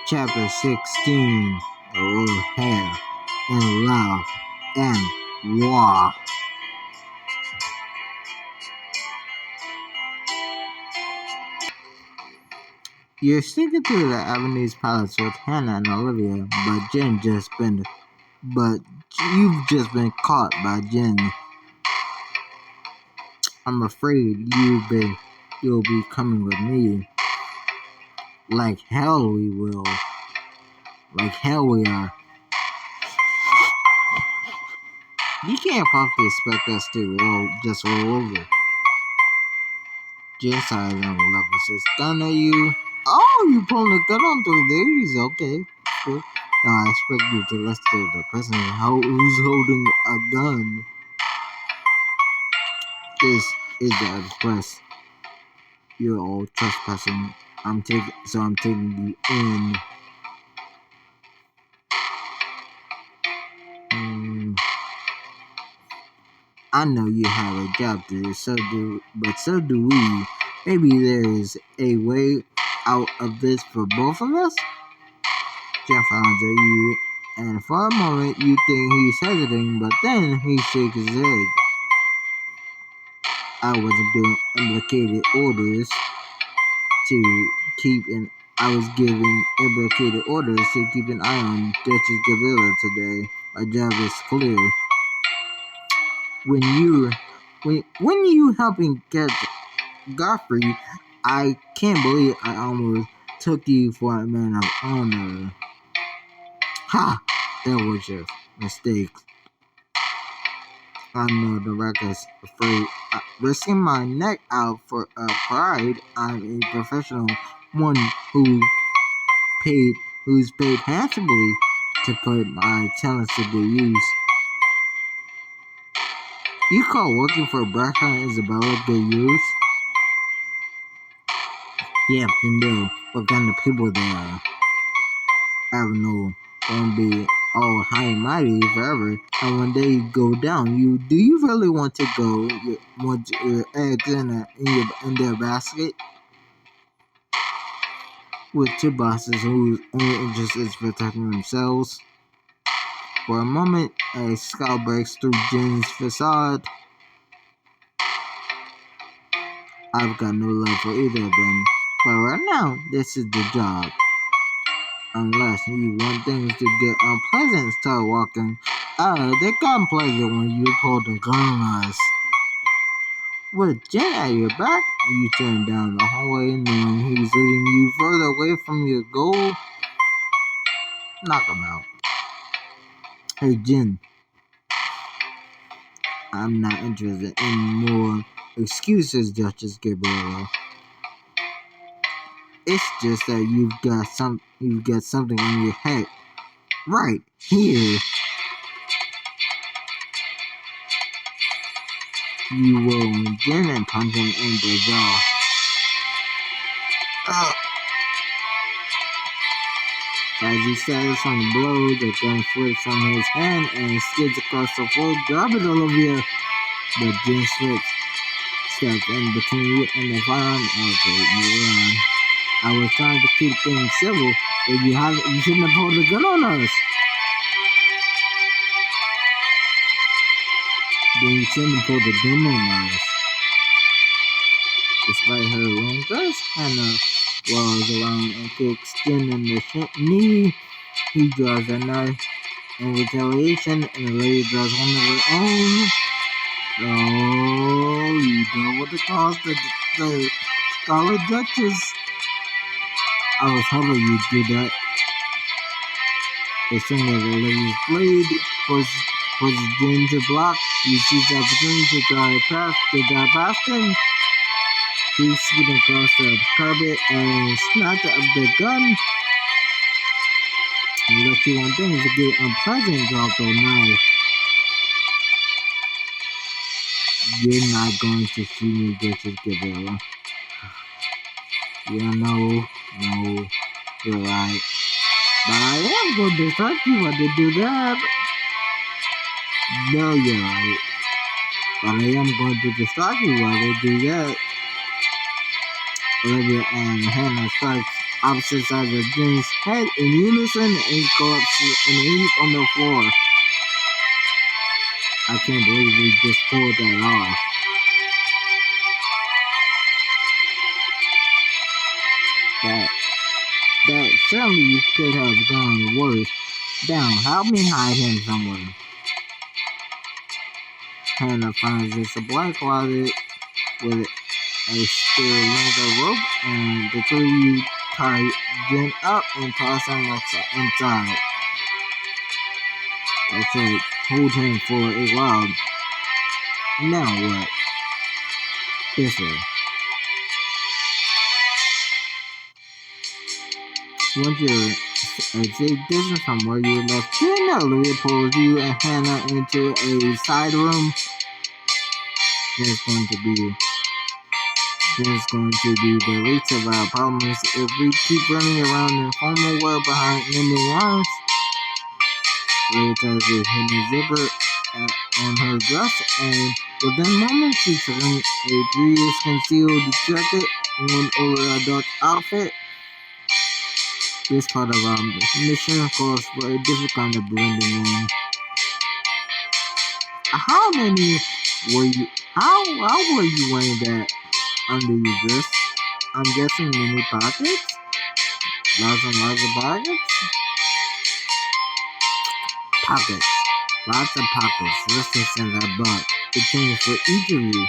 Chapter 16, The Little Heir in Love and War. You're sneaking through the Avenue's palace with Hannah and Olivia, but you've just been caught by Jen. I'm afraid you'll be coming with me. Like hell we will. Like hell we are. You can't possibly expect us to just roll over. Jen's eyes on the level says, gun at you. Oh, you pulling a gun on through these? Okay. Cool. Now I expect you to listen to the person who's holding a gun. This is the express. You're all trespassing. I'm taking you in. I know you have a job to do, but so do we. Maybe there is a way out of this for both of us? Jeff frowns at you, and for a moment you think he's hesitating, but then he shakes his head. I wasn't given implicated orders to keep an I was given implicated orders to keep an eye on Duchess Gabriella today. My job is clear. When you helping catch Godfrey, I can't believe I almost took you for a man of honor. Ha! That was just a mistake. I know the record's afraid. Risking my neck out for pride, I'm a professional, one who's paid handsomely to put my talents to good use. You call working for Braca and Isabella good use? You have to know what kind of people they are. I don't know, gonna be all high and mighty forever, and when they go down, do you really want to want your eggs in their basket? With two bosses whose only interest is protecting themselves. For a moment, a scowl breaks through Jen's facade. I've got no love for either of them, but right now, this is the job. Unless you want things to get unpleasant, start walking. They got unpleasant when you pulled the gun on us. With Jen at your back, you turn down the hallway knowing he's leading you further away from your goal. Knock him out. Hey Jen, I'm not interested in more excuses, Duchess Gabriella. It's just that you've got something on your head. Right here. You will Jen and punch him in the jaw. As he says on the blow, the gun flips from his hand and skids across the floor. Grab it, Olivia. But Jen steps in between you and the farm. Okay, move on. I was trying to keep things civil, but you shouldn't have pulled the gun on us. Then you shouldn't have pulled the gun on us. Despite her long dress, Hannah walls around and kicks Jen in the knee. He draws a knife in retaliation, and the lady draws one of her own. Oh, you know what it calls the Scarlet Duchess. I was hoping you'd do that. The swing of Olivia's blade forces Jen to block. You seize the opportunity to dive past him. He's skidding across the carpet and snatched up the gun. Unless you want things to get unpleasant, drop the knife. You're not going to shoot me, Duchess Gabriella. Yeah, no, you're right. But I am going to distract you when they do that. No, you're right. But I am going to distract you while they do that. Olivia and Hannah starts opposite sides of Jen's head in unison and collapses in a heap on the floor. I can't believe we just pulled that off. That certainly could have gone worse. Damn, help me hide him somewhere. Hannah finds this a black closet with a spare length of rope, and the three tie Jen up and toss him inside. That's it. Hold him for a while. Now what? This way. Once you're a safe distance from where you left, Hannah Louis pulls you and Hannah into a side room. There's going to be the least of our problems if we keep running around in formal wear behind ending lines. Ray ties a hidden zipper on her dress, and within moments she turns a previous concealed jacket on over a dark outfit. This part of our mission calls for a different kind of blending in. How were you wearing that under your dress? I'm guessing many pockets? Lots and lots of pockets? Pockets. Lots of pockets. Listen to that butt. It changed for each of you.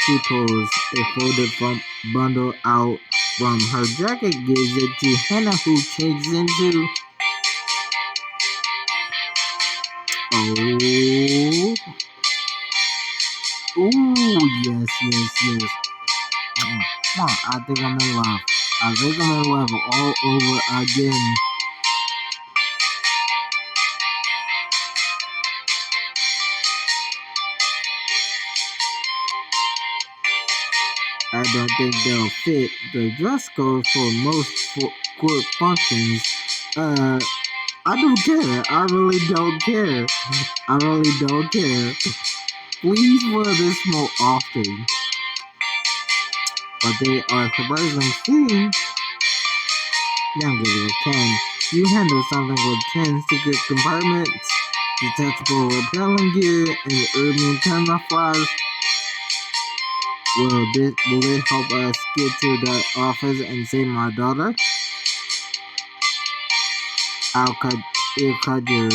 She pulls a folded bundle out from her jacket, gives it to Hannah, who changes into. Oh. Ooh, yes. Come on, I think I'm in love. All over again. I don't think they'll fit the dress code for most court functions. I don't care. I really don't care. Please wear this more often. But they are surprisingly clean. Young give it a 10. You handle something with 10 secret compartments, detachable repelling gear, and urban camouflage. Will it help us get to the office and save my daughter? It'll cut your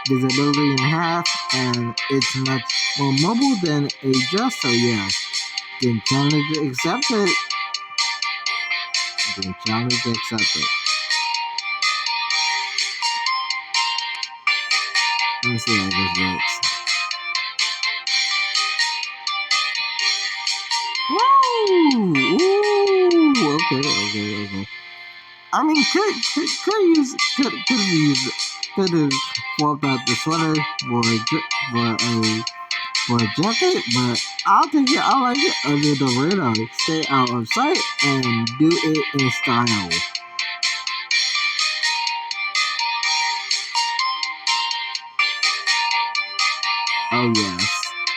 visibility in half, and it's much more mobile than a dress, so yes. Then challenge accepted. Let me see how this works. Ooh, okay. I mean, could have swapped out the sweater for a jacket, but I'll take it. I like it under the radar. Stay out of sight and do it in style.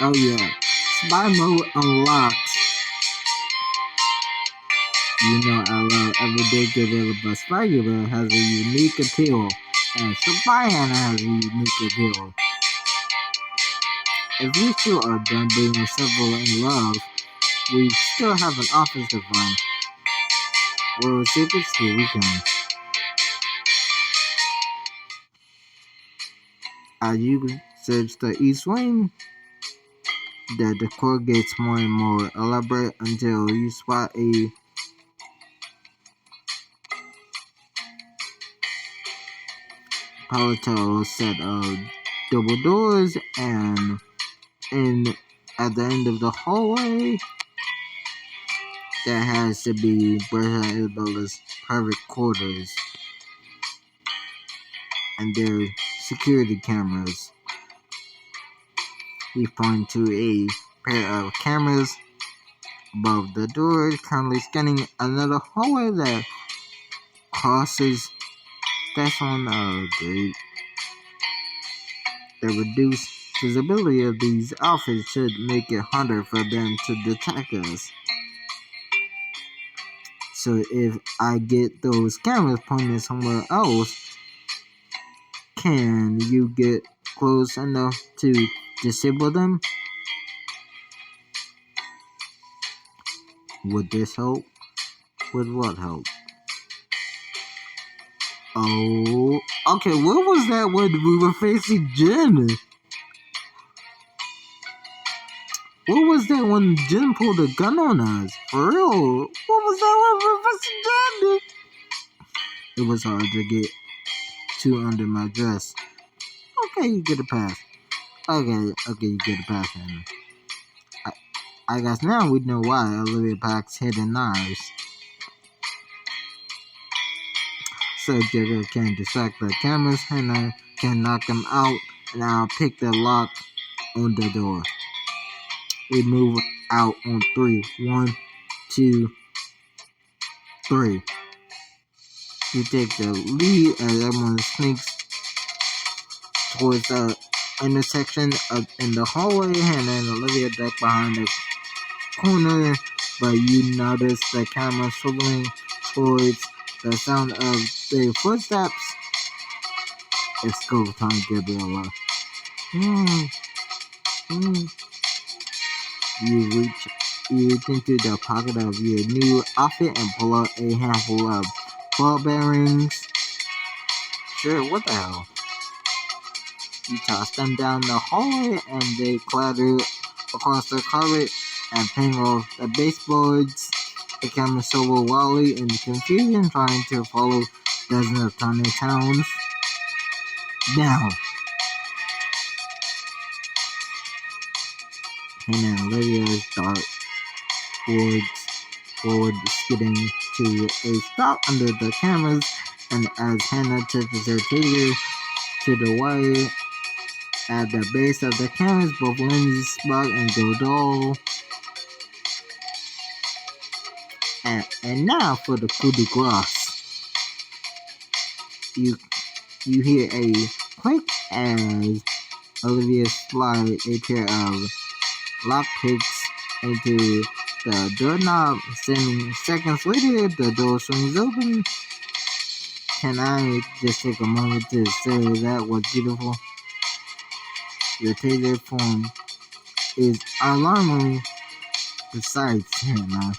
Oh yeah. Spy mode unlocked. You know I love everyday Goodwill, but Spy Goodwill has a unique appeal, and Spy Hannah has a unique appeal. If you two are done being civil in love, we still have an office to find. We'll see if it's here we come. As you search the East Wing, the decor gets more and more elaborate until you spot a palatal set of double doors, and at the end of the hallway, that has to be Bertha Isabella's private quarters, and their security cameras. We point to a pair of cameras above the door, currently scanning another hallway that crosses. That's on our gate. The reduced visibility of these outfits should make it harder for them to detect us. So if I get those cameras pointed somewhere else, can you get close enough to disable them? Would this help? Would what help? Oh, okay, what was that when we were facing Jen? What was that when Jen pulled a gun on us? For real? What was that when we were facing Jen? It was hard to get to under my dress. Okay, you get a pass. Okay, you get a pass, Hannah. I guess now we know why Olivia packs hidden knives. So Gabriel can distract the cameras, Hannah can knock them out, and I'll pick the lock on the door. We move out on 3. 1, 2, 3. We take the lead as everyone sneaks towards the intersection in the hallway. Hannah and Olivia duck behind the corner, but you notice the camera swiveling towards the sound of their footsteps. It's go time, Gabriella. You reach into the pocket of your new outfit and pull out a handful of ball bearings. Sure, what the hell? You toss them down the hallway and they clatter across the carpet and ping off the baseboards. The camera solo wildly in confusion, trying to follow dozens of tiny towns. Now, Hannah and Olivia dart forward, skidding to a stop under the cameras, and as Hannah touches her taser to the wire at the base of the cameras, both lenses spark and go dull. And now for the coup de grace. You hear a click as Olivia slides a pair of lockpicks into the doorknob. 7 seconds later, the door swings open. Can I just take a moment to say that was beautiful? Your taser form is alarmingly precise, Hannah.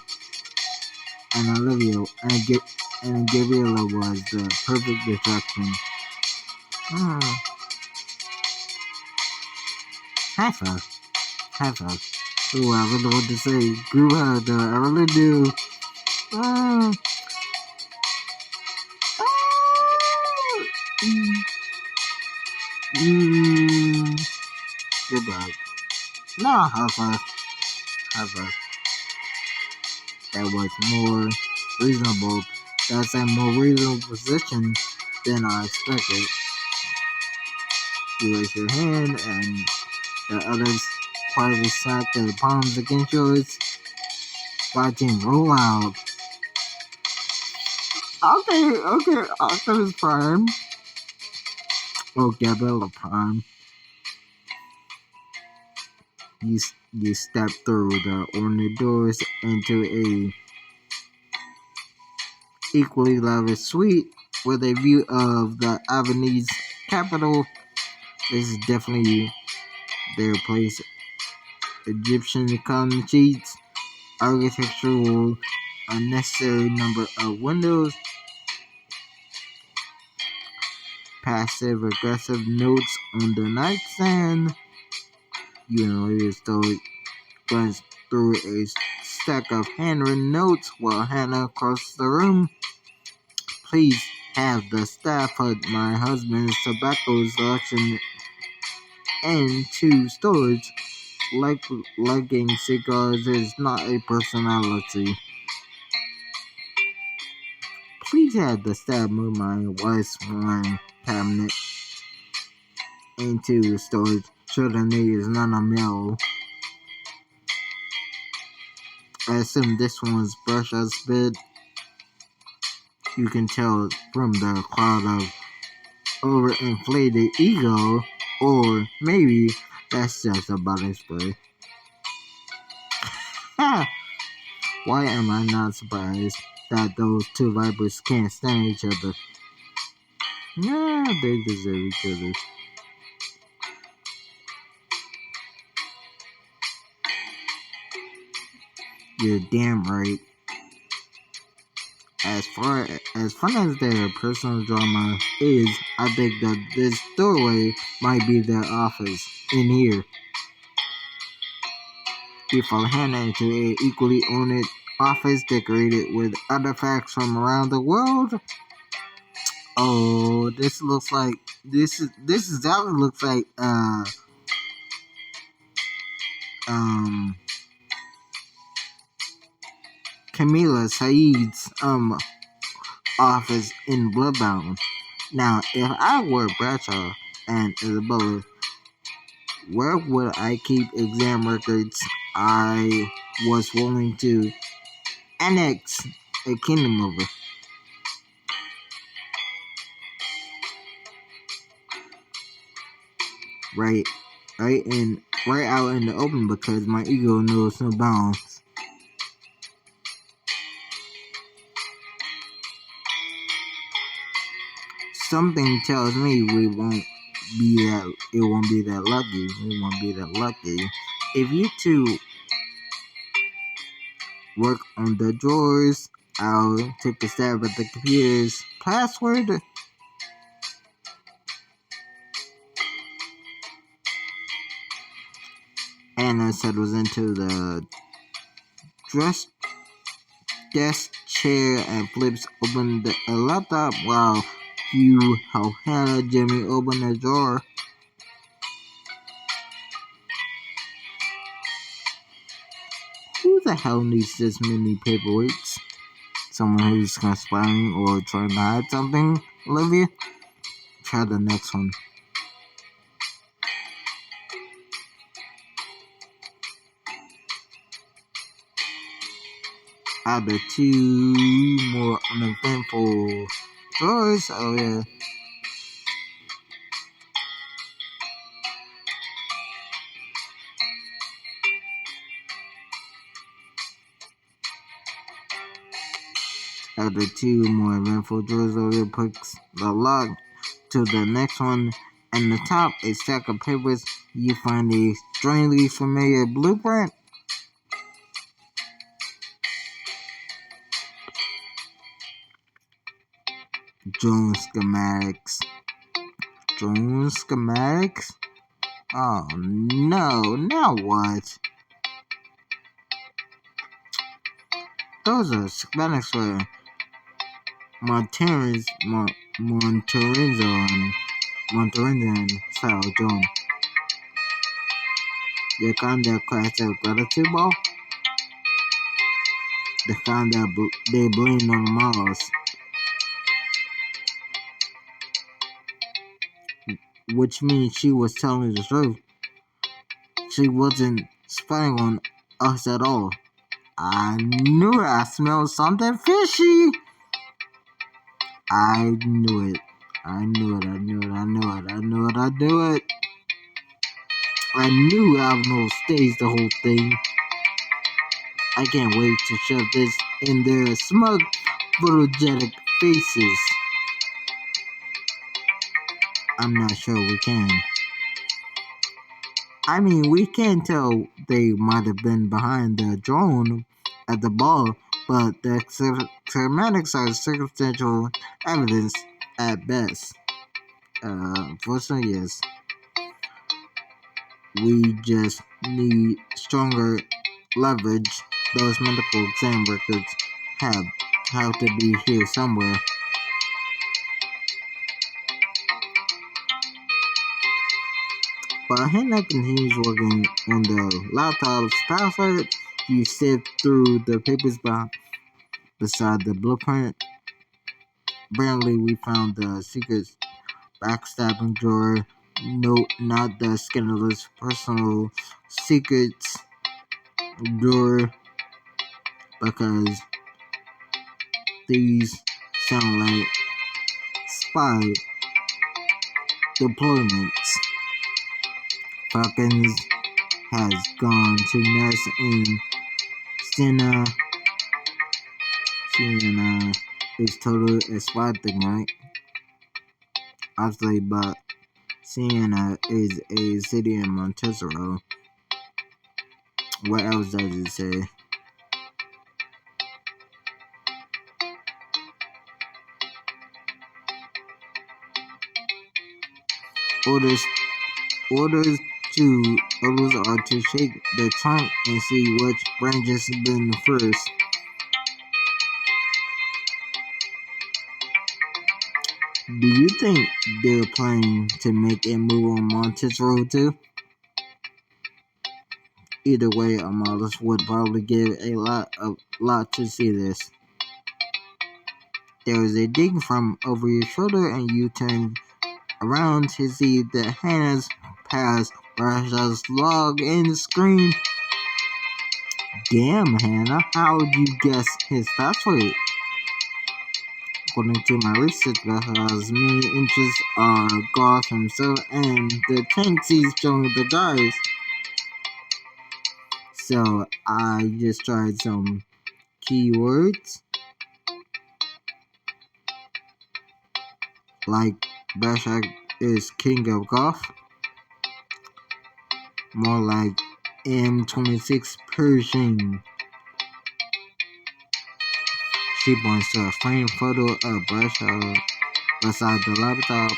And Olivia and Gabriella was the perfect distraction. High five. Ooh, I really want to say group hug though. I really do. Goodbye. No, high five. That was more reasonable. That's a more reasonable position than I expected. You raise your hand and the others quietly slap their palms against yours. Watching roll out. Okay, Optimus Prime. Oh, Gabriella Prime. You step through the ornate doors into a equally lavish suite with a view of the avenue's capital. This is definitely their place. Egyptian cotton sheets, architectural, unnecessary number of windows, passive aggressive notes on the nightstand. You and Olivia Stoic glance through a stack of handwritten notes while Hannah crosses the room. Please have the staff put my husband's tobacco selection into storage. Liking cigars is not a personality. Please have the staff move my wife's wine cabinet into storage. Chardonnay is not a meal. I assume this one's brush as spit. You can tell from the cloud of overinflated ego, or maybe that's just a body spray. Ha! Why am I not surprised? that those two vipers can't stand each other. Yeah, they deserve each other. You're damn right. As far as fun as their personal drama is, I think that this doorway might be their office in here. You follow Hannah into an equally ornate office decorated with artifacts from around the world. Oh, this looks like this exactly looks like um Camila Saeed's office in Bloodbound. Now, if I were Bradshaw and Isabella, where would I keep exam records I was willing to annex a kingdom over? Right, right out in the open because my ego knows no bounds. Something tells me we won't be that. It won't be that lucky. We won't be that lucky. If you two work on the drawers, I'll take a stab at the computer's password. Anna settles into the dress desk chair and flips open a laptop while you help Hannah Jimmy open the drawer. Who the hell needs this many paperweights? Someone who's conspiring or trying to hide something, Olivia? Try the next one. Add two more uneventful drawers. Oh yeah. Add two more eventful drawers. Oh yeah. Puts the lock to the next one. And the top, a stack of papers. You find a strangely familiar blueprint. Drone schematics. Drone schematics? Oh no, now what? Those are schematics for Monterenzo style drone. The kind that cracks a gratitude ball. The kind that they blame on the models. Which means she was telling the truth. She wasn't spying on us at all. I knew it. I smelled something fishy. I knew it. I knew it. I knew it. I knew it. I knew it. I knew it. I knew Alvin staged the whole thing. I can't wait to shove this in their smug, photogenic faces. I'm not sure we can. I mean, we can tell they might have been behind the drone at the ball, but the schematics are circumstantial evidence at best. Unfortunately, yes. We just need stronger leverage. Those medical exam records have to be here somewhere. While Hannah continues working on the laptop's password, you sift through the papers beside the blueprint. Apparently, we found the secret backstabbing drawer. No, not the scandalous personal secrets drawer, because these sound like spy deployments. Falcons has gone to nest in Siena is totally a spy thing, right? Obviously, but Siena is a city in Montesoro. What else does it say? Orders orders are to shake the trunk and see which branches bend first. Do you think they're planning to make a move on Montesoro too? Either way, Amalis would probably give a lot to see this. There is a ding from over your shoulder, and you turn around to see that Hannah's past Rasha's log and scream. Damn, Hannah, how would you guess his password? According to my research, Rasha's main interests are golf himself and the tanks he's showing the guys. So I just tried some keywords like Brashak is king of golf, more like M26 Pershing. She points to a framed photo of Brashak beside the laptop.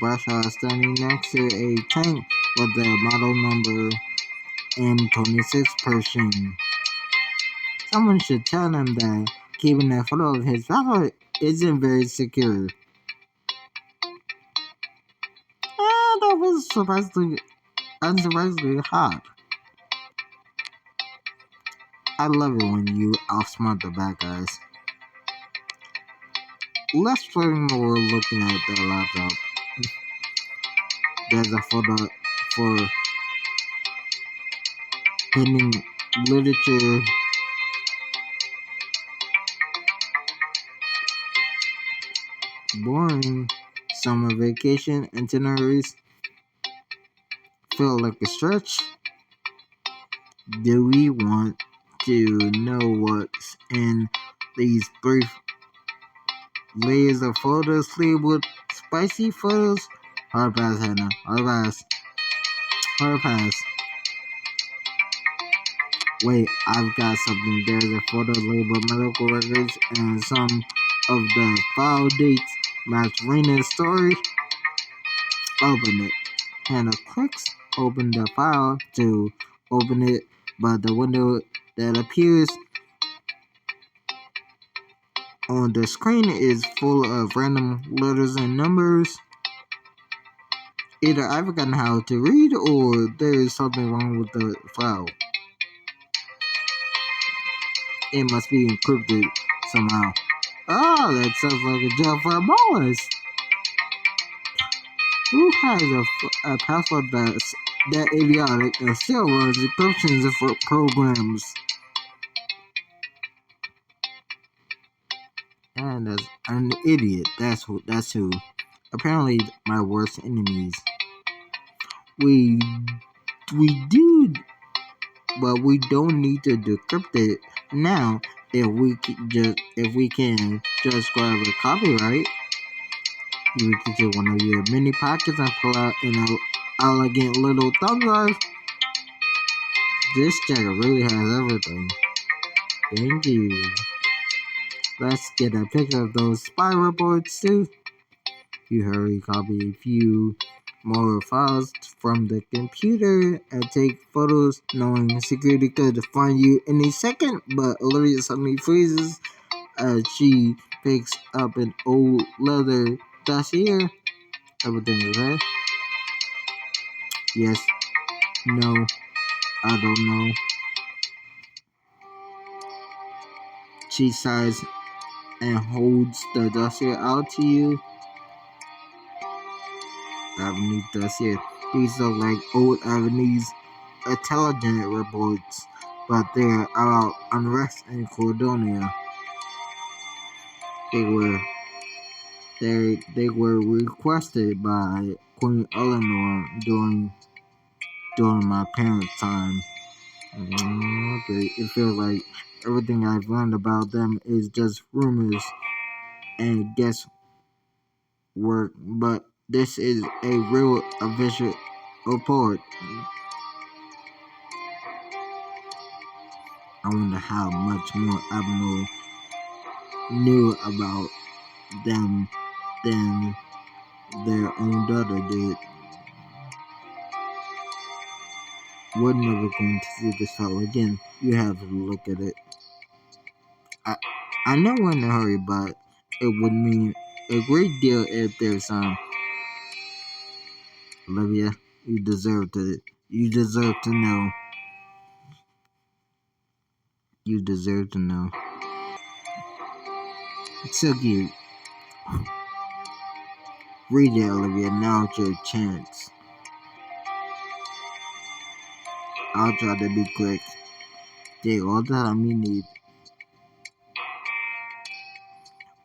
Brashak standing next to a tank with the model number M26 Pershing. Someone should tell him that keeping a photo of his passport isn't very secure. That was unsurprisingly hot. I love it when you outsmart the bad guys. Let's flirting the world looking at the laptop. There's a photo for pending literature. Boring summer vacation itineraries feel like a stretch. Do we want to know what's in these brief layers of photos labeled spicy photos? Hard pass, Hannah. Hard pass. Hard pass. Wait, I've got something. There's a photo labeled medical records and some of the file dates match Rena's story. Open it. Hannah clicks open the file to open it, but the window that appears on the screen is full of random letters and numbers. Either I've forgotten how to read or there is something wrong with the file. It must be encrypted somehow. Oh, that sounds like a job for a bonus. Who has a password that's that idiotic and still runs encryptions for programs? And as an idiot, that's who. Apparently my worst enemies. We do, but we don't need to decrypt it now if we can just grab a copy, right? You can take one of your mini pockets and pull out an elegant little thumb drive. This jacket really has everything. Thank you. Let's get a picture of those spy reports too. You hurry, copy a few more files from the computer and take photos, knowing security could find you any second. But Olivia suddenly freezes as she picks up an old leather dossier. Everything okay? Yes. No. I don't know. She sighs and holds the dossier out to you. Avenue dossier. These are like old Avenue's intelligence reports, but they're about unrest in Cordonia. They were requested by Queen Eleanor during my parents' time. Okay, it feels like Everything I've learned about them is just rumors and guesswork, but this is a real official report. I wonder how much more Abner knew about them than their own daughter did. We're never going to see this fellow again. You have to look at it. I know we're in a hurry, but it would mean a great deal if there's some. Olivia, you deserve to. You deserve to know. You deserve to know. It's so cute. Read it, Olivia. Now it's your chance. I'll try to be quick. Take all the time you need.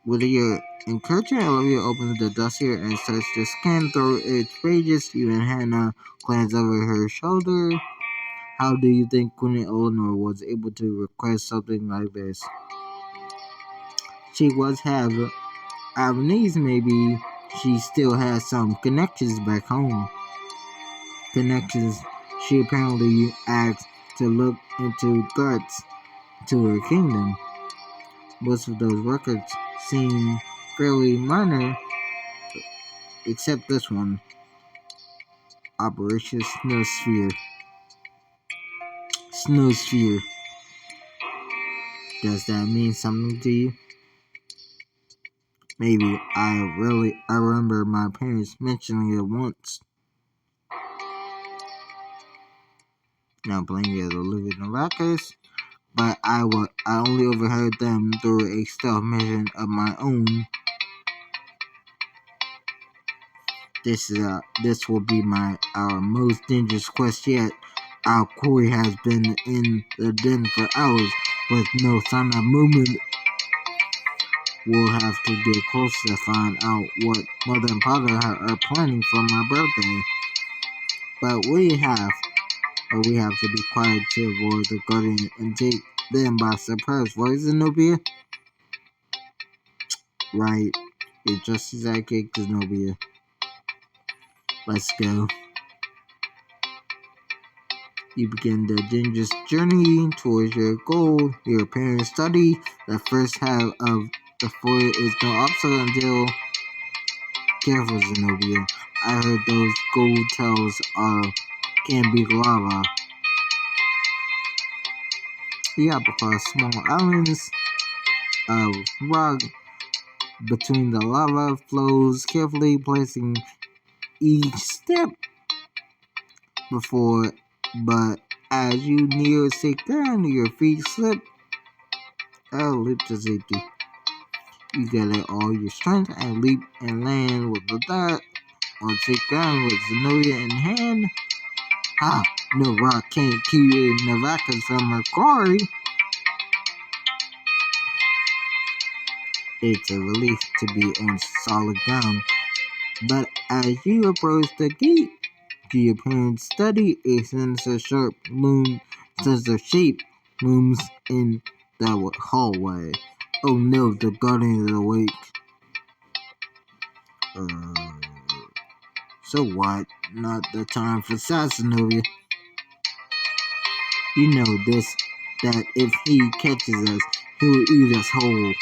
With your encouragement, Olivia opens the dossier and starts to scan through its pages. Even Hannah glanced over her shoulder. How do you think Queen Eleanor was able to request something like this? She was half Albanese, maybe she still has some connections back home. Connections she apparently asked to look into threats to her kingdom. Most of those records seem fairly minor, except this one, Operation Snowsphere. Snowsphere. Does that mean something to you? Maybe. I remember my parents mentioning it once. Now playing as Olivia Novakis, but I only overheard them through a stealth mission of my own. This will be our most dangerous quest yet. Our quarry has been in the den for hours with no sign of movement. We'll have to get closer to find out what Mother and Father are planning for my birthday. But we have to be quiet to avoid the guardian and take them by surprise. Right, Zenobia? Right. You're just as sidekick, Zenobia. Let's go. You begin the dangerous journey towards your goal. Your parents study. The first half of the foyer is no obstacle until. Careful, Zenobia. I heard those gold tails can be lava. You hop across small islands of rock between the lava flows, carefully placing each step before, but as you near safe ground, your feet slip. Leap to safety. You gather all your strength and leap and land with the dart on safe ground with Zenobia in hand. No rock can't keep Navakas from her quarry. It's a relief to be on solid ground. But as you approach the gate, your parents study a sensor shape looms in the hallway. Oh no, the guardian is awake. So what? Not the time for Sassanova. You know this, that if he catches us, he will eat us whole.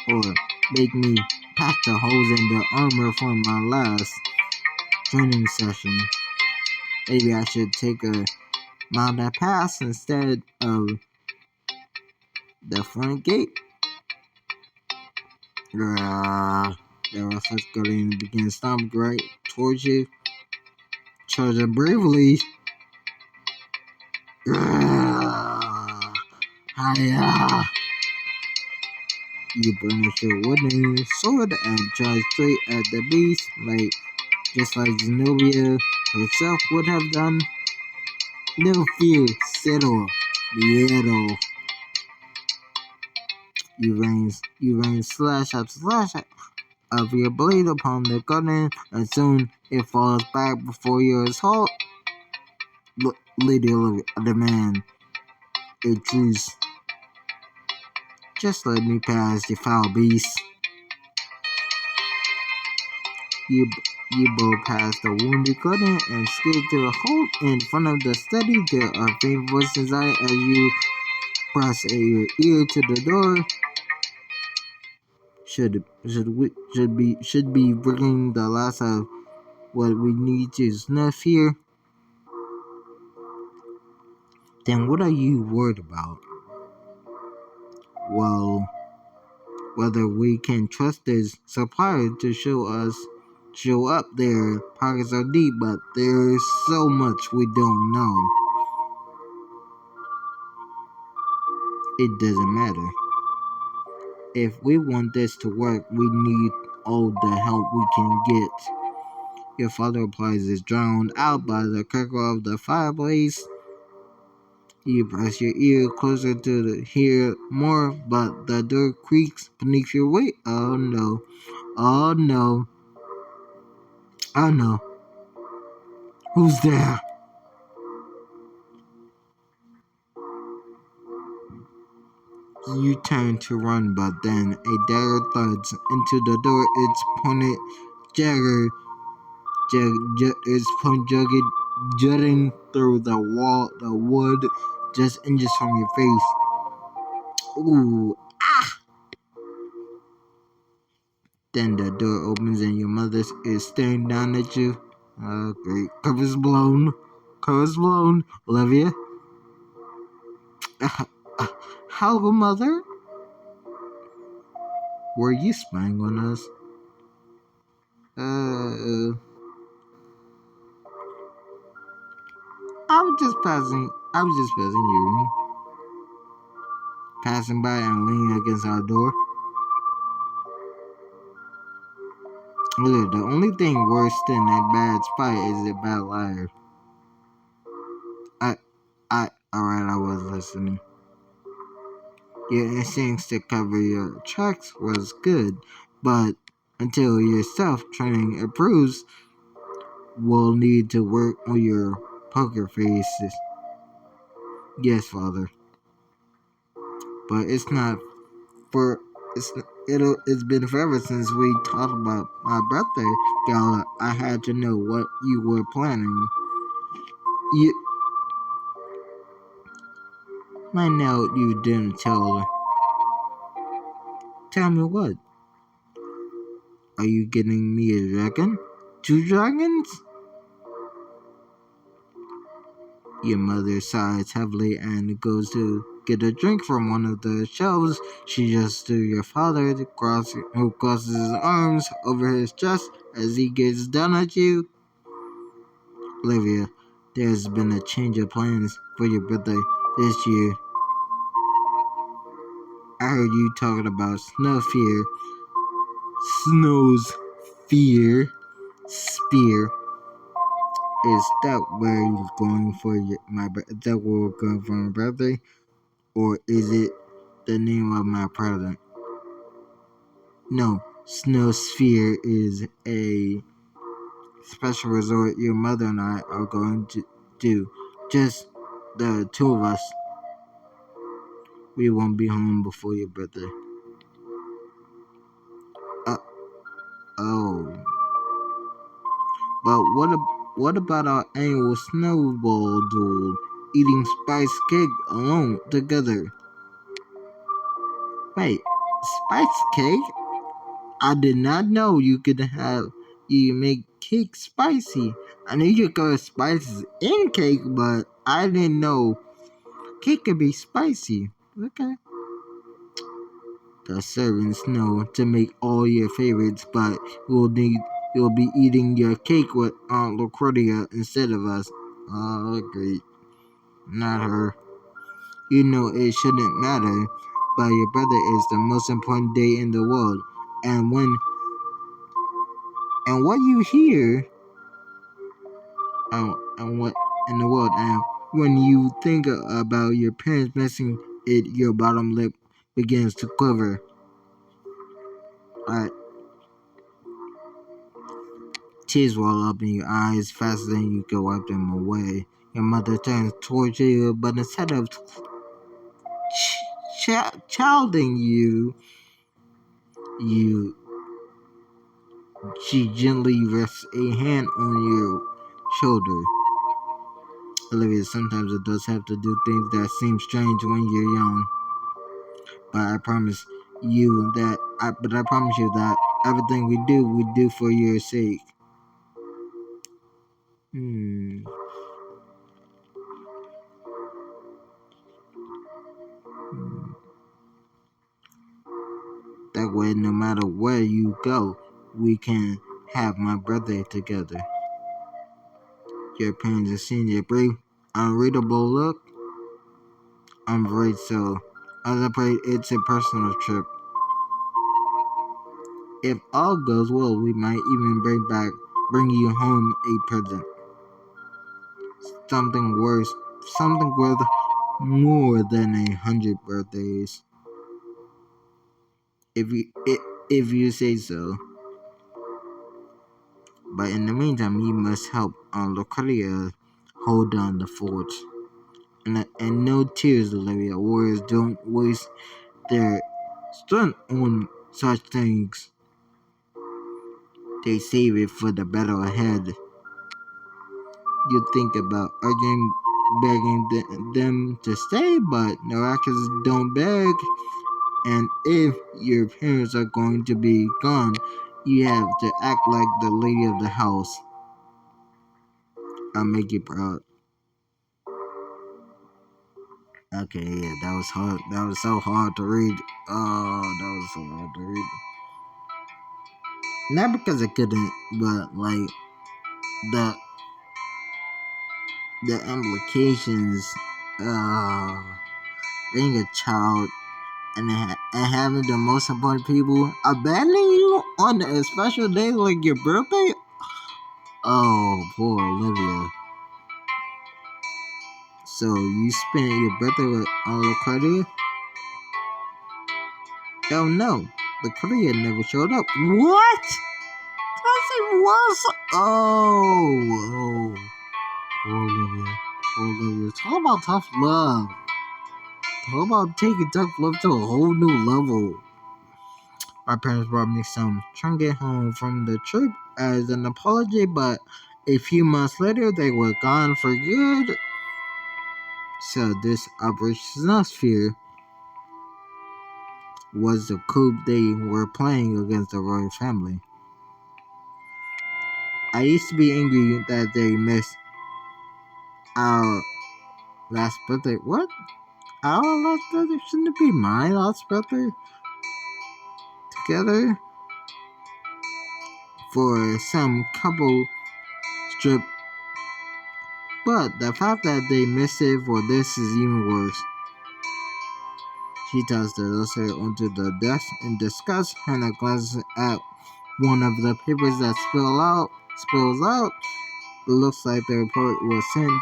Or make me patch the holes in the armor from my last training session. Maybe I should take a mountain pass instead of the front gate. The restless guardian begins stomping right towards you, charging bravely. Hiya! You burnish your wooden sword and charge straight at the beast, just like Zenobia herself would have done. No fear, settle, miedo. You rain slash of your blade upon the guardian, and soon it falls back before your assault. Lady of the man, a truce. Just let me pass, you foul beast. You both passed the wounded garden and skid to a halt in front of the study. There are faint voices inside as you press your ear to the door. Should be bringing the last of what we need to snuff here. Then what are you worried about? Well, whether we can trust this supplier to show up. Their pockets are deep, but there's so much we don't know. It doesn't matter. If we want this to work, we need all the help we can get. Your father replies is drowned out by the crackle of the fireplace. You press your ear closer to hear more, but the door creaks beneath your weight. Oh no. Oh no. Oh no. Who's there? You turn to run, but then a dagger thuds into the door. Its pointed dagger jutting through the wood, just inches from your face. Ooh. Then the door opens and your mother is staring down at you. Oh, great. Cover's blown. Cover's blown. Olivia? Hello, mother? Were you spying on us? I was just passing you. Passing by and leaning against our door. Look, the only thing worse than a bad spy is a bad liar. Alright, I was listening. Your instincts to cover your tracks was good, but until your self-training improves, we'll need to work on your poker faces. Yes, father. But it's been forever since we talked about my birthday gala. I had to know what you were planning. I know you didn't tell her. Tell me what? Are you getting me a dragon? 2 dragons? Your mother sighs heavily and goes to get a drink from one of the shelves. She gestures to your father, who crosses his arms over his chest as he gets down at you. Olivia, there's been a change of plans for your birthday this year. I heard you talking about Snow's fear spear. Is that where you're going for my birthday, or is it the name of my present? No, Snowsphere is a special resort your mother and I are going to do. Just the 2 of us. We won't be home before your birthday. Oh. But what about our annual snowball duel? Eating spice cake alone together. Wait, spice cake? I did not know you make cake spicy. I knew you could have spices in cake, but I didn't know cake could be spicy. Okay. The servants know to make all your favorites, but you'll be eating your cake with Aunt Lucretia instead of us. Oh, great. Not her. You know it shouldn't matter, but your brother is the most important day in the world. And what you hear, and what in the world, and when you think about your parents missing it, your bottom lip begins to quiver. Alright. Tears well up in your eyes faster than you can wipe them away. Your mother turns towards you, but instead of childing you, she gently rests a hand on your shoulder. Olivia, sometimes adults have to do things that seem strange when you're young, but I promise you that. I promise you that everything we do for your sake. Hmm. That way, no matter where you go, we can have my birthday together. Your parents have seen your brief, unreadable look. I'm afraid so. I'm afraid it's a personal trip. If all goes well, we might even bring you home a present. Something worth more than 100 birthdays. If you say so. But in the meantime, you must help Lucretia hold down the fort. And no tears, Olivia. Warriors don't waste their strength on such things. They save it for the battle ahead. You think about urging, begging them to stay, but Naraka's don't beg. And if your parents are going to be gone, you have to act like the lady of the house. I'll make you proud. Okay, yeah, that was hard. That was so hard to read. Oh, that was so hard to read. Not because I couldn't, but like the the implications. Being a child and having the most important people abandon you on a special day like your birthday. Oh, poor Olivia. So you spent your birthday with Lucretia? Oh no, Lucretia never showed up. What? That's even worse. Oh, poor Olivia. Poor Olivia. Talk about tough love. Talk about taking tough love to a whole new level. My parents brought me some trinket home from the trip as an apology, but a few months later they were gone for good. So this Operation Sphere was the coup they were playing against the royal family. I used to be angry that they missed our last birthday. What? Our last birthday? Shouldn't it be my last birthday? Together? For some couple strip. But the fact that they missed it for this is even worse. She tosses the letter onto the desk in disgust. Hannah glances at one of the papers that spills out. It looks like the report was sent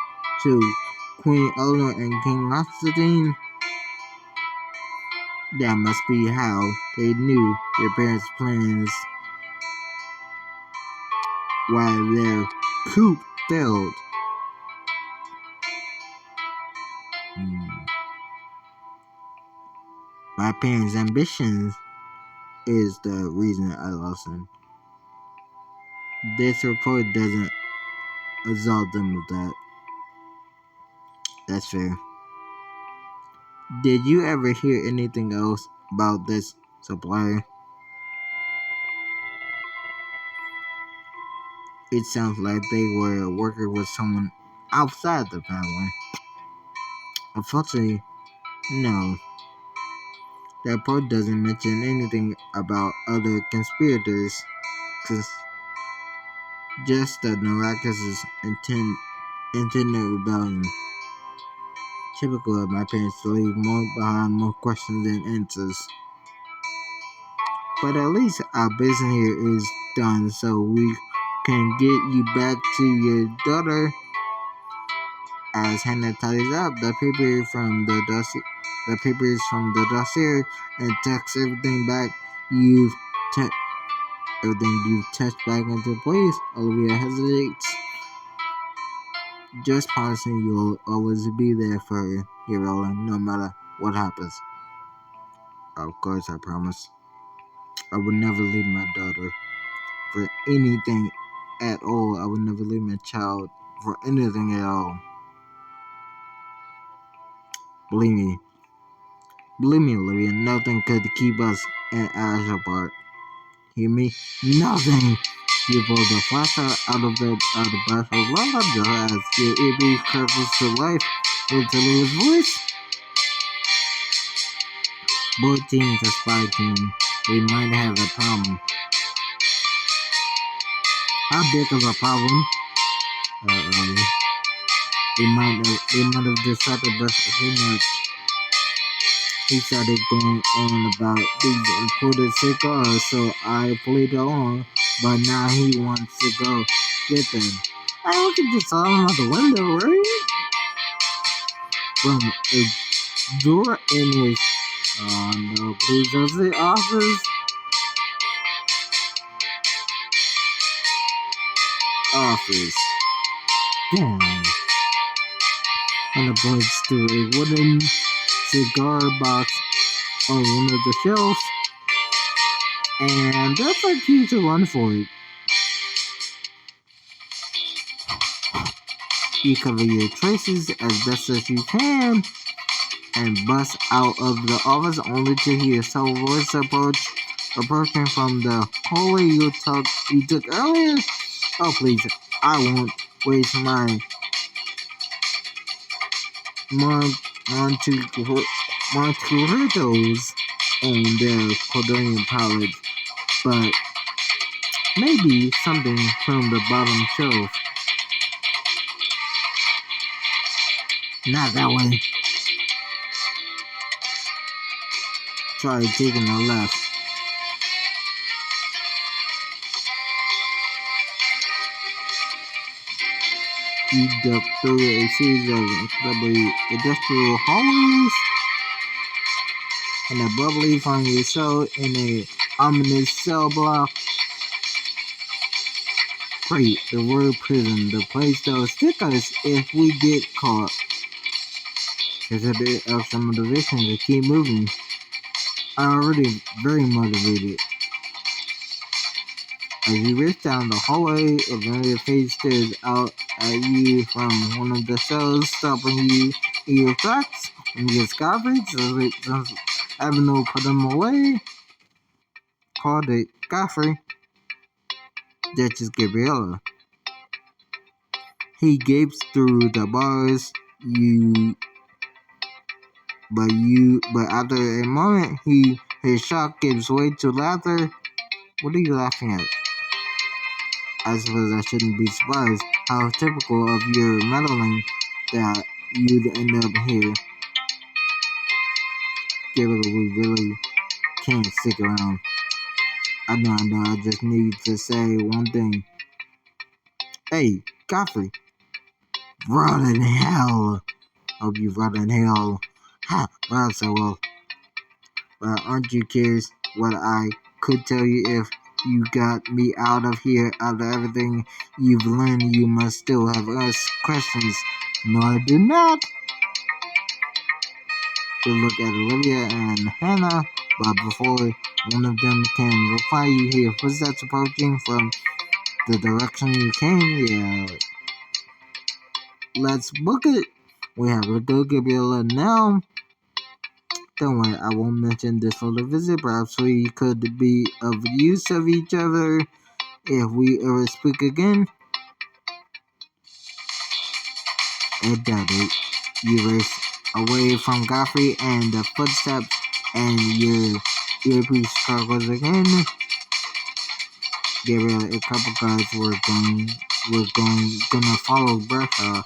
to Queen Eleanor and King Constantine. That must be how they knew your parents' plans while their coup failed. My parents' ambitions is the reason I lost them. This report doesn't absolve them of that. That's fair. Did you ever hear anything else about this supplier? It sounds like they were working with someone outside the family. Unfortunately, no. The report doesn't mention anything about other conspirators. Just the Narcissus intended rebellion. Typical of my parents to leave more questions than answers. But at least our business here is done, so we can get you back to your daughter. As Hannah tidies up the papers from the dossier, and tucks everything te- you've touched back into place. Olivia hesitates, just promising you'll always be there for her, Roland, no matter what happens. Of course, I promise. I would never leave my daughter for anything at all. I would never leave my child for anything at all. Believe me. Believe me, Olivia, nothing could keep us and Ash apart. Hear me? Nothing! You pulled the flashlight out of the bathroom. Blah blah blah as your earpiece crackles to life into Louis' voice. Boy team to spy team. We might have a problem. How big of a problem? Uh-oh. They might have decided too much. He started going on about these imported cigars, so I played along, but now he wants to go get them. I look at this all out the window, right? From a door in his, oh no, please don't say office. Office. Damn. And the points to a wooden cigar box on one of the shelves. And that's like you to run for it. You cover your traces as best as you can and bust out of the office only to hear some voice approaching from the hallway you took earlier. Oh please, I won't waste my Montuitos on their Cordonian palette, but maybe something from the bottom shelf. Not that way. Try taking a left. You duck through a series of incredibly industrial hallways and abruptly find yourself in a ominous cell block. Great, the word prison, the place that'll stick us if we get caught. There's a bit of some motivation to keep moving. I'm already very motivated. As you race down the hallway, a familiar face stares out at you from one of the cells, stopping you in your tracks. And you get Godfrey, just having no put him away. Called it Godfrey. Duchess Gabriella. He gapes through the bars. But after a moment, his shock gives way to laughter. What are you laughing at? I suppose I shouldn't be surprised. How typical of your meddling that you'd end up here. Gabriel, we really can't stick around. I know, I just need to say one thing. Hey, Godfrey. Rot in hell. Hope you rot in hell. Ha, well, so well. But aren't you curious what I could tell you if you got me out of here? Out of everything you've learned, you must still have asked questions. No, I do not. To look at Olivia and Hannah, but before one of them can reply, you hear footsteps approaching from the direction you came. Yeah, let's book it. We have to go Gabriella now. Don't worry, I won't mention this little visit. Perhaps we could be of use of each other if we ever speak again. It doubt it. You race away from Godfrey and the footsteps, and your earpiece struggles again. Gabriel, a couple guys were gonna follow Bertha,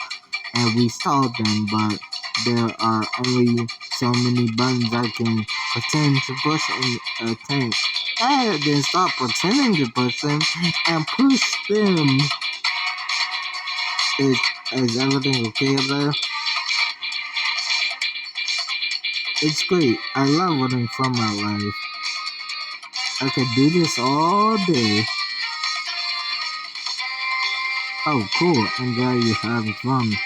and we stalled them, but there are only so many buttons I can pretend to push in a tank. And then stop pretending to push them and push them. Is everything okay up there? It's great. I love running from my life. I could do this all day. Oh, cool. I'm glad you're having fun.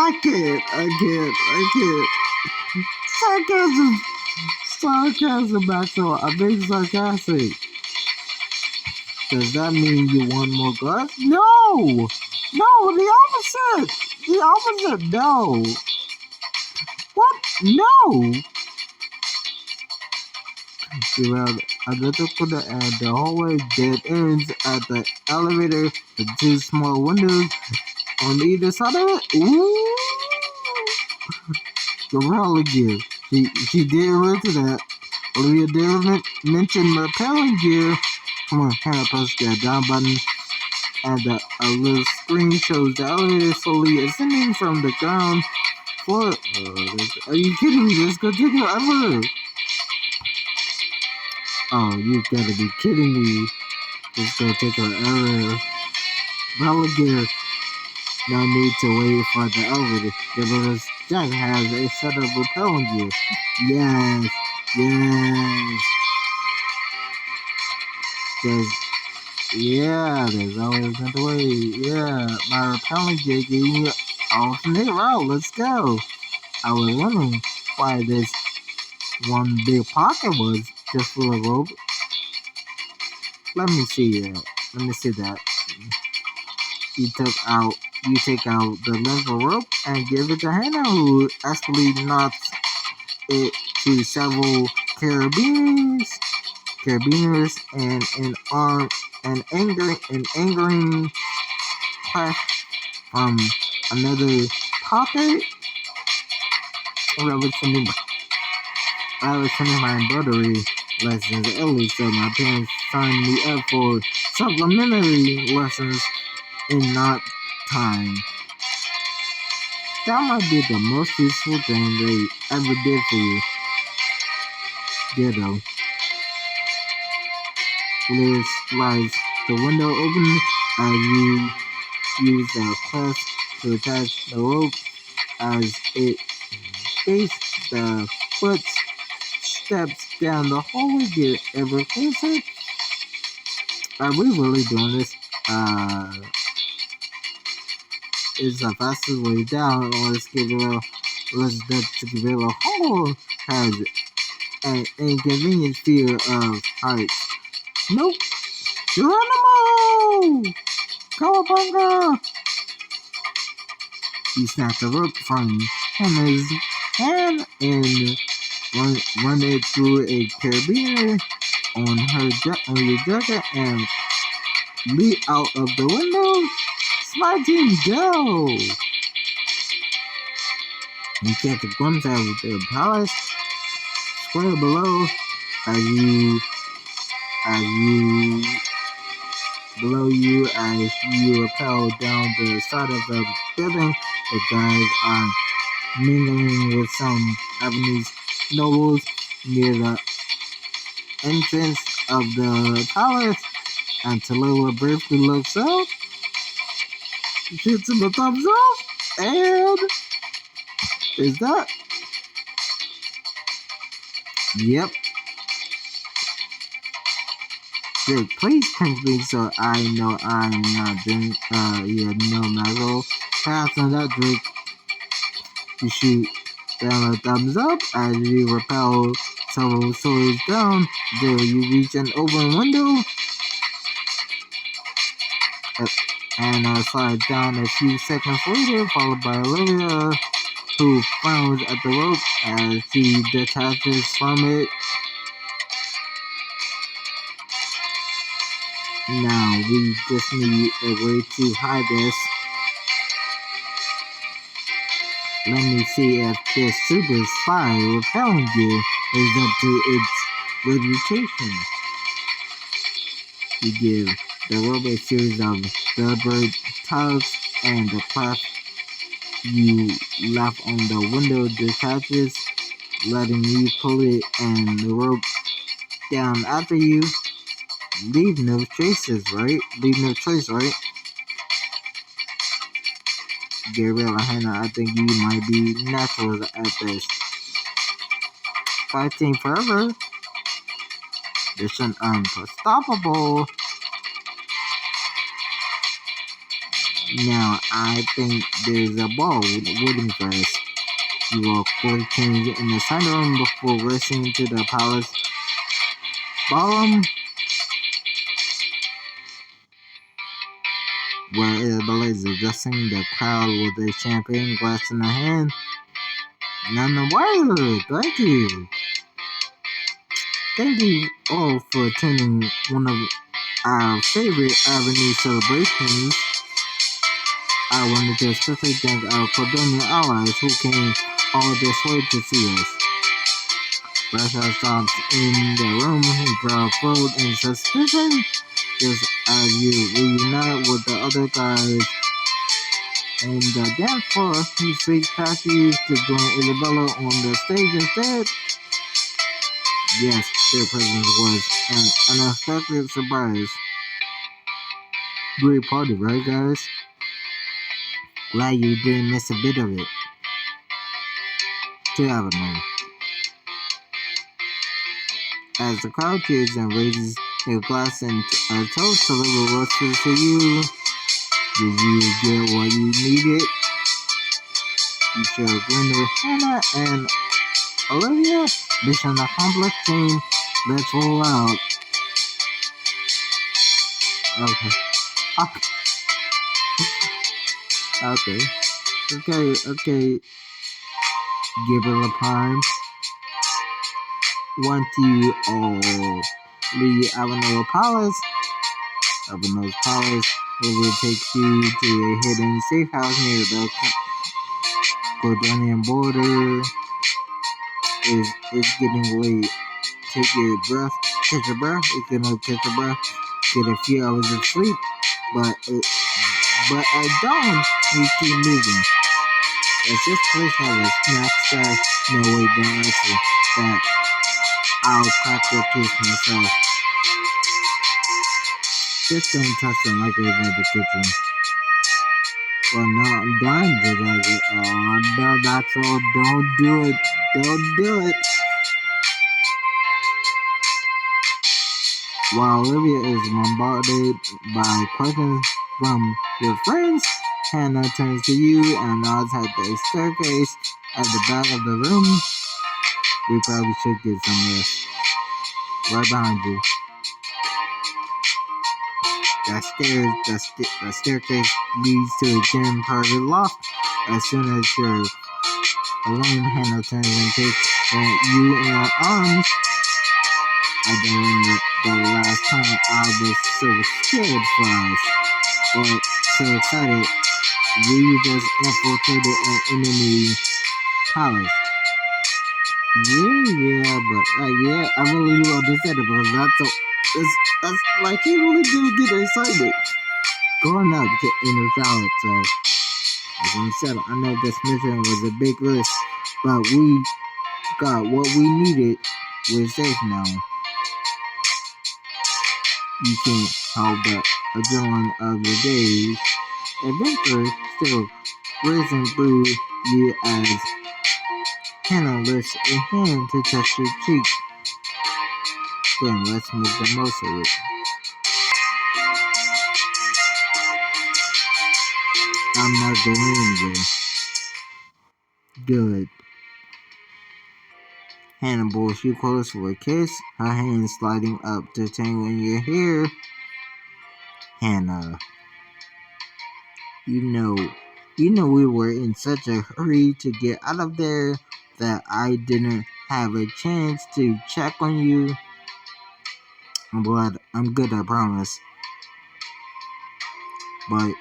I can't. Sarcasm, Maxwell. I'm being sarcastic. Does that mean you want more guns? No! No, the opposite! The opposite, no! What? No! Around another corner and the hallway dead ends at the elevator with two small windows on either side of it. Ooh! The repelling gear. She did mention that. Olivia did mention repelling gear. Come on, Hannah press the down button and a little screen shows the elevator slowly ascending from the ground floor. Are you kidding me? This is gonna take forever. Oh, you gotta be kidding me. This is gonna take forever. Repelling gear. No need to wait for the elevator. Because Jack has a set of repelling gear. Yes. There's always another way. Yeah, my repelling gear gave me an alternate route. Let's go. I was wondering why this one big pocket was just full of rope. Let me see that. You take out the length of rope and give it to Hannah, who actually knocks it to several carabiners and an angering crash from another pocket. I was finished my embroidery lessons early, so my parents signed me up for supplementary lessons in not time. That might be the most useful thing they ever did for you. Ditto. Liz slides the window open as you use the clasp to attach the rope as it faces the foot steps down the hallway. Get ever closer. Are we really doing this? Is the fastest way down, or let's give it a hole has an inconvenient fear of heights. Nope. Geronimo! Cowabunga! He snapped the rope from Hannah's hand and run it through a carabiner on your jacket and leap out of the window. Smart team, go! You catch a glimpse of the palace square below as you rappel down the side of the building. The guys are mingling with some Japanese nobles near the entrance of the palace, and Tallulah briefly looks up, shoots him a thumbs up, and is that? Yep. Jake, please pinch me so I know I'm not doing, Mago. Pass on that, Drake. You shoot down a thumbs up as you rappel several stories down. There you reach an open window and slide down a few seconds later, followed by Olivia, who frowns at the rope as she detaches from it. Now we just need a way to hide this. Let me see if this super spy repelling gear is up to its reputation. You give the rope a series of deliberate tugs, and the clasp you left on the window detaches, letting you pull it and the rope down after you. Leave no choice, right? Gabriel and Hannah, I think you might be naturals at this. Fighting forever. Mission unstoppable. Now I think there's a ball waiting for us. You will quick change in the side room before racing to the palace ballroom, where Isabella is addressing the crowd with a champagne glass in her hand. None the wider, thank you. Thank you all for attending one of our favorite Avenue celebrations. I wanted to especially thank our Cordonian allies who came all this way to see us. Russia stops in the room and draw food and suspicion just as you reunite with the other guys on the dance floor. He sweeps past you to join Isabella on the stage instead. Yes, their presence was an unexpected surprise. Great party, right guys? Glad you didn't miss a bit of it. To Avenue. As the crowd cheers and raises a glass and a toast to little roasters for you, did you get what you needed? You share a grin with Hannah and Olivia. Mission accomplished, team. Let's roll out. Okay. Okay. Give it a prime. Want you all leave Avenue Palace. Avenue's Palace. It will take you to a hidden safe house near the Jordanian border. It's getting late. Take your breath. Catch your breath. You can catch your breath. Get a few hours of sleep. But at dawn, we keep moving. As this place has a snack stash, no way don't answer that. I'll crack your case myself. Just don't touch them like it was in the kitchen. Well, no, I'm dying to like it. Oh, no, that's all. Don't do it. Don't do it. While Olivia is bombarded by questions from your friends, Hannah turns to you and nods at the staircase at the back of the room. We probably should get some rest. Right behind you. The staircase leads to a dim private loft. As soon as you're alone, Hannah turns and takes you in her arms. I don't remember the last time I was so scared for us, or so excited. We just infiltrated an enemy palace. Yeah, I really do understand it because that's like he really did get excited. Growing up in a child, so as I said, I know this mission was a big risk, but we got what we needed. We're safe now. You can't help but adrenaline of the day's adventure still racing through you as Hannah lifts a hand to touch your cheek. Then let's make the most of it. I'm not going anywhere. Good. Hannah pulls you close for a kiss, her hand sliding up to tangle in your hair. Hannah, you know we were in such a hurry to get out of there that I didn't have a chance to check on you. I'm good, I promise. But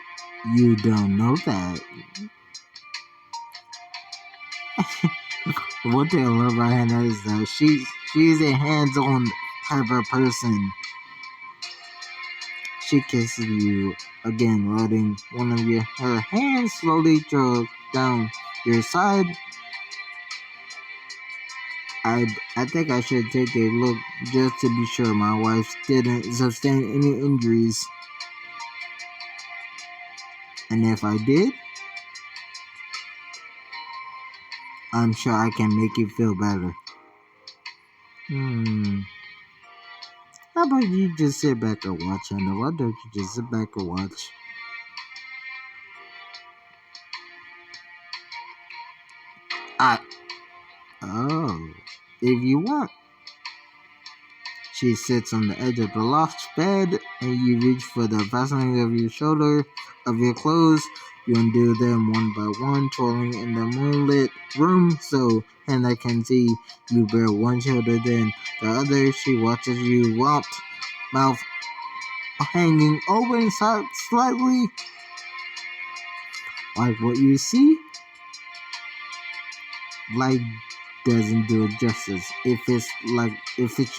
you don't know that. One thing I love about Hannah is that she's a hands-on type of person. She kisses you again, letting one of her hands slowly trail down your side. I think I should take a look just to be sure my wife didn't sustain any injuries. And if I did, I'm sure I can make you feel better. How about you just sit back and watch, Hannah? Why don't you just sit back and watch? Oh, if you want. She sits on the edge of the loft bed, and you reach for the fastening of your clothes. You undo them one by one, twirling in the moonlit room so Hannah can see you bare one shoulder, then the other. She watches you romp, mouth hanging open slightly. Like what you see? Light doesn't do it justice. It fits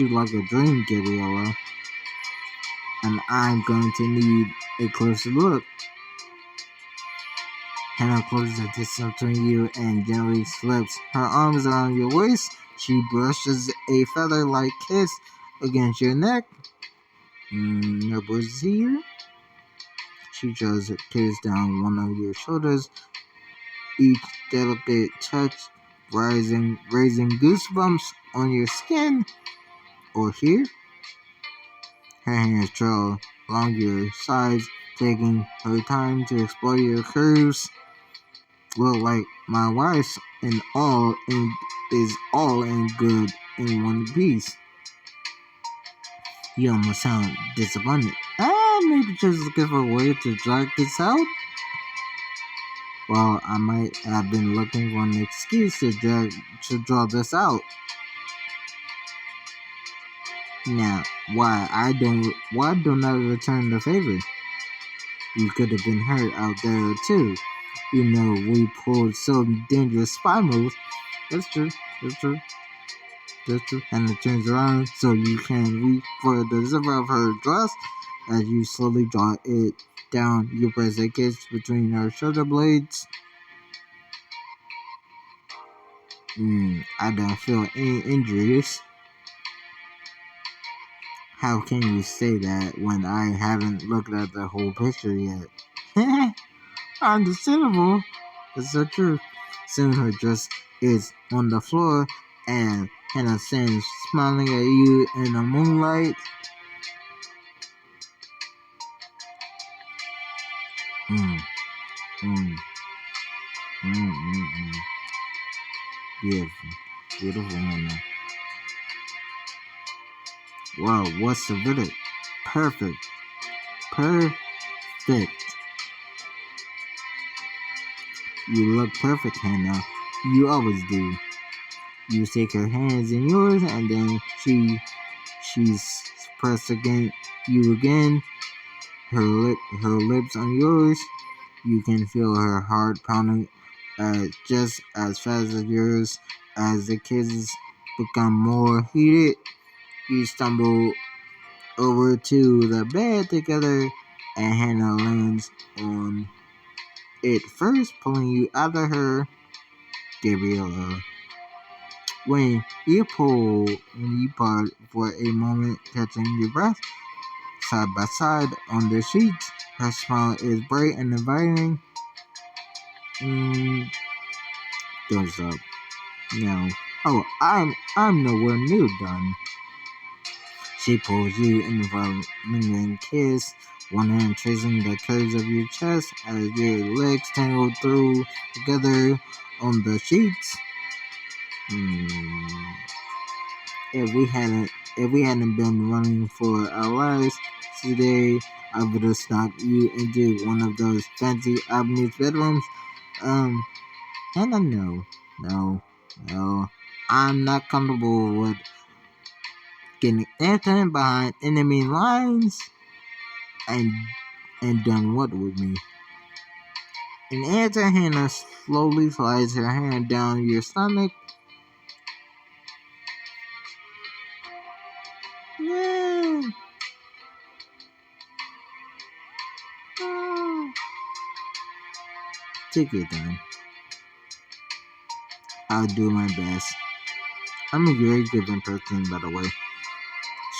you like a dream, Gabriella. And I'm going to need a closer look. Hannah closes the distance between you and gently slips her arms around your waist. She brushes a feather-like kiss against your neck. Your boys here. She draws her kiss down one of your shoulders, each delicate touch raising goosebumps on your skin. Or here. Her hands trail along your sides, taking her time to explore your curves. Well, like my wife's is all in good in one piece. You almost sound disappointed. Maybe just looking for a way to drag this out. Well, I might have been looking for an excuse to draw this out. Now, why don't I return the favor? You could have been hurt out there too. You know, we pulled some dangerous spy moves. That's true. That's true. That's true. And it turns around so you can reach for the zipper of her dress as you slowly draw it down. You press a kiss between her shoulder blades. I don't feel any injuries. How can you say that when I haven't looked at the whole picture yet? Understandable. That's the truth. Soon her dress is on the floor and Hannah stands smiling at you in the moonlight. Mm, mm, mm. Beautiful. Beautiful Hannah. Wow, what's the verdict? Perfect. Perfect. You look perfect, Hannah. You always do. You take her hands in yours, and then she's pressed against you again. Her lips on yours. You can feel her heart pounding just as fast as yours. As the kisses become more heated, you stumble over to the bed together, and Hannah lands on it first, pulling you out of her. Gabriella. When you part for a moment, catching your breath, side by side on the sheets, her smile is bright and inviting. Don't stop. No. Oh, I'm nowhere near done. She pulls you in for a lingering kiss, one hand tracing the curves of your chest as your legs tangle through together on the sheets. If we hadn't been running for our lives today, I would have snuck you into one of those fancy Avenue bedrooms. And I no. I'm not comfortable with getting airtime behind enemy lines and done what with me. And after Hannah slowly slides her hand down your stomach. Yeah. Take your time. I'll do my best. I'm a very giving person, by the way.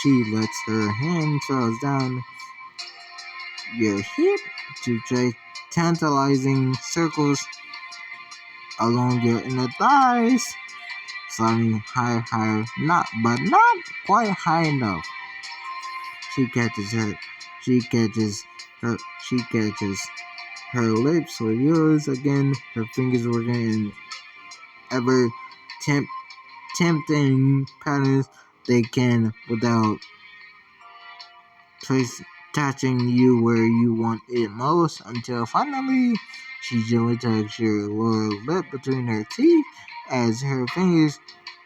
She lets her hand trail down your hip to trace tantalizing circles along your inner thighs, sliding higher, not quite high enough. She catches her, she catches her lips with yours again, her fingers working whatever tempting patterns they can without touching you where you want it most, until finally she gently tucks your lower lip between her teeth as her fingers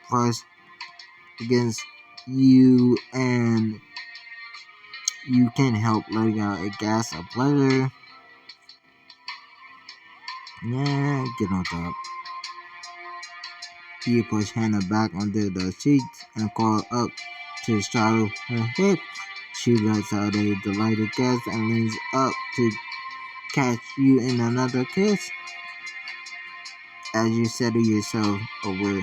press against you, and you can't help letting out a gasp of pleasure. Yeah, get on top. You push Hannah back under the sheets and crawl up to straddle her hip. She lets out a delighted gasp and leans up to catch you in another kiss. As you settle yourself over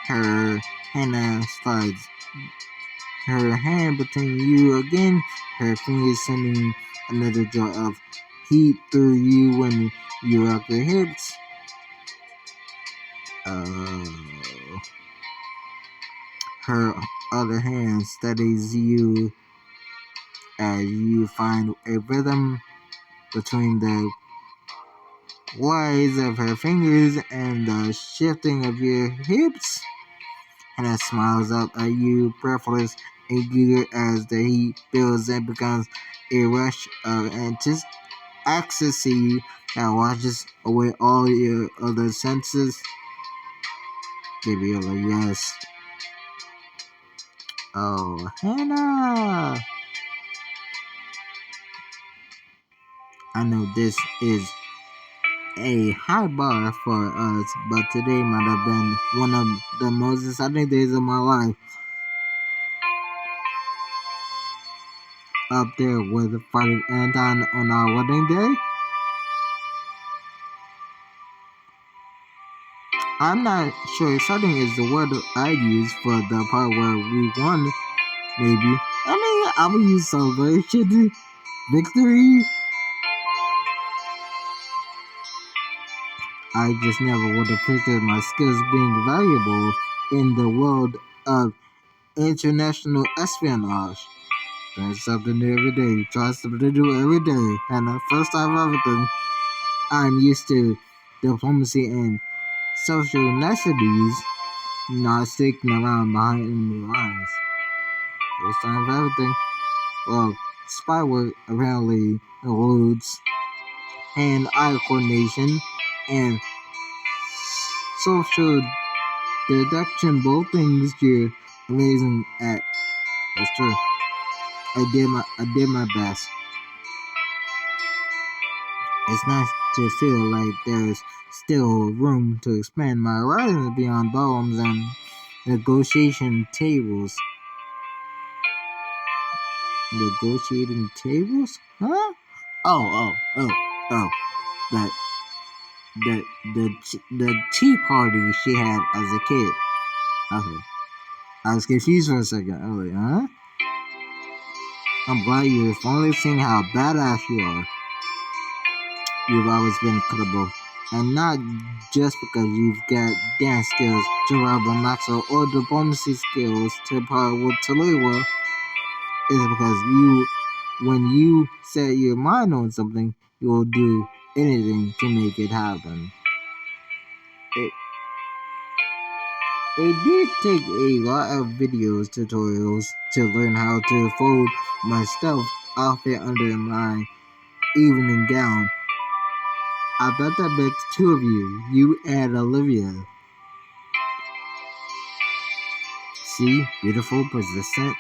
her, Hannah slides her hand between you again, her fingers sending another jar of heat through you when you rock your hips. Her other hand steadies you as you find a rhythm between the glides of her fingers and the shifting of your hips. Hannah smiles up at you, breathless and eager as the heat builds and becomes a rush of ecstasy that washes away all your other senses. Gabriella, yes. Oh, Hannah! I know this is a high bar for us, but today might have been one of the most exciting days of my life. Up there with fighting Anton on our wedding day. I'm not sure exciting is the word I'd use for the part where we won, maybe. I mean, I would use celebration, victory. I just never would have pictured my skills being valuable in the world of international espionage. Learn something new every day. Try something new every day. And the first time of everything, I'm used to diplomacy and social niceties, not sticking around behind enemy lines. First time for everything. Well, spy work apparently includes hand-eye coordination and social deduction, both things you're amazing at. That's true. I did my best. It's nice to feel like there's still room to expand my horizons beyond ballrooms and negotiation tables. Negotiating tables? Huh? Oh. That the tea party she had as a kid. Okay. I was confused for a second. I was like, huh? I'm glad you're finally seeing how badass you are. You've always been incredible. And not just because you've got dance skills, Gerard Maxwell, or diplomacy skills to par with Talewa. It's because when you set your mind on something, you will do anything to make it happen. It did take a lot of videos tutorials to learn how to fold my stealth outfit under my evening gown. I bet that makes two of you and Olivia. See, beautiful, persistent,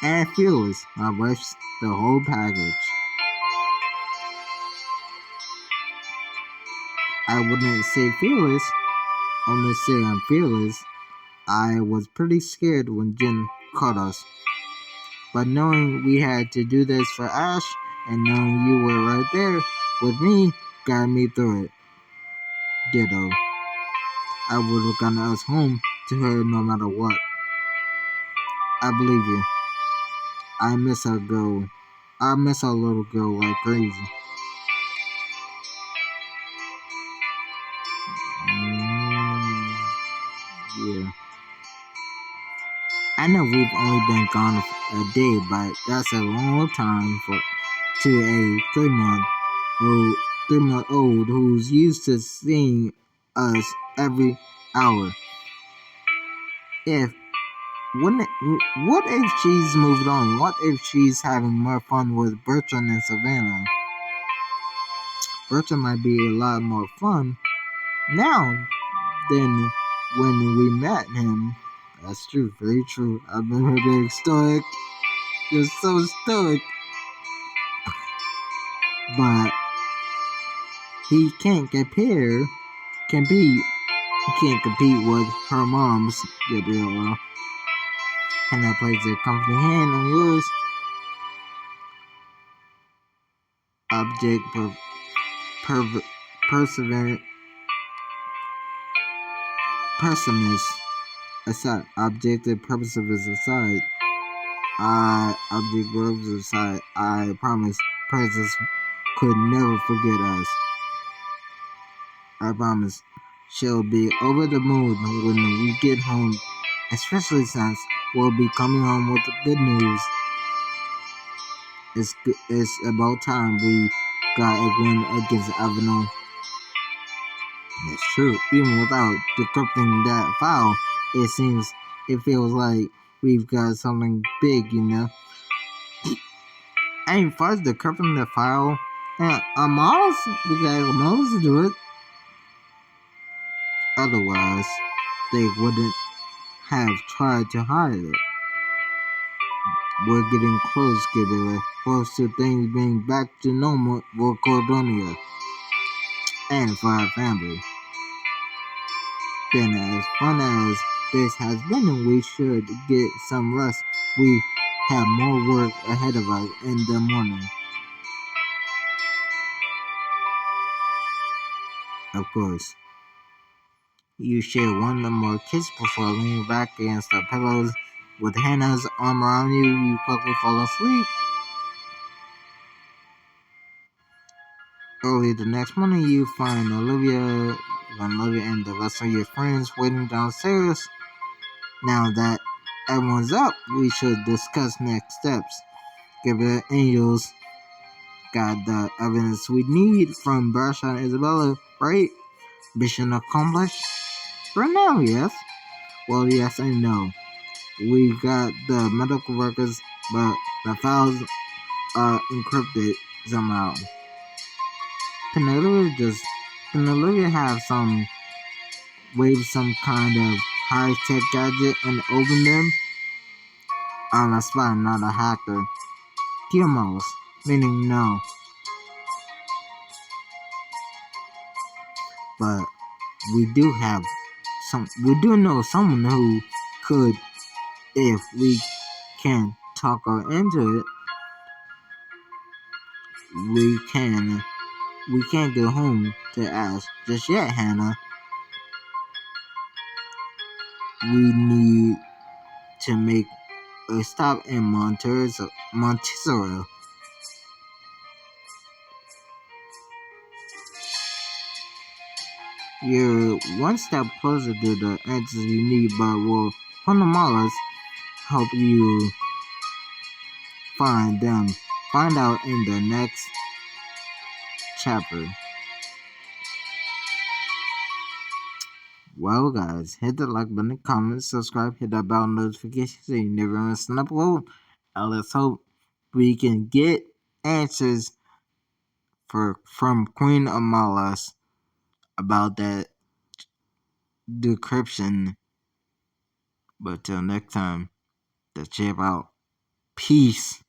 and fearless. My wife's the whole package. I wouldn't say fearless, I'm gonna say I'm fearless. I was pretty scared when Jen caught us. But knowing we had to do this for Ash, and knowing you were right there with me, got me through it. Ditto. I would have gotten us home to her no matter what. I believe you. I miss our girl. I miss our little girl like crazy. Yeah. I know we've only been gone a day, but that's a long time to a 3-month old 3-month-old who's used to seeing us every hour. If what if she's moved on? What if she's having more fun with Bertrand and Savannah? Bertrand might be a lot more fun now than when we met him. That's true, very true. I've been very stoic. You're so stoic. But he can't compare, compete, he can't compete with her mom's Gabriella. And that plays a comforting hand on yours. Object perseverant pessimist aside. Objective purposes aside. Object verbs aside. I promise presence could never forget us. I promise she'll be over the moon when we get home, especially since we'll be coming home with good news. It's about time we got a win against Avenue. It's true. Even without decrypting that file, it feels like we've got something big, you know. And far as decrypting the file, Amos, we got Amos to do it. Otherwise, they wouldn't have tried to hide it. We're getting close, Gabriel. Close to things being back to normal for Cordonia and for our family. Then, as fun as this has been, we should get some rest. We have more work ahead of us in the morning. Of course. You share one or more kisses before leaning back against the pillows. With Hannah's arm around you, you quickly fall asleep. Early the next morning, you find Olivia and the rest of your friends waiting downstairs. Now that everyone's up, we should discuss next steps. Give the angels got the evidence we need from Barsha and Isabella, right? Mission accomplished? For now, yes. Well, yes and no. We got the medical records, but the files are encrypted somehow. Can Olivia have some kind of high-tech gadget and open them? I'm a spy, not a hacker. Guillermo's, meaning no. But we do know someone who could, if we can talk her into it. We can't go home to ask just yet, Hannah. We need to make a stop in Montessori. You're one step closer to the answers you need, but will Fundamentals help you find them? Find out in the next chapter. Well, guys, hit the like button, comment, subscribe, hit that bell notification so you never miss an upload. And let's hope we can get answers from Queen Amalas about that decryption. But till next time, the chip out. Peace.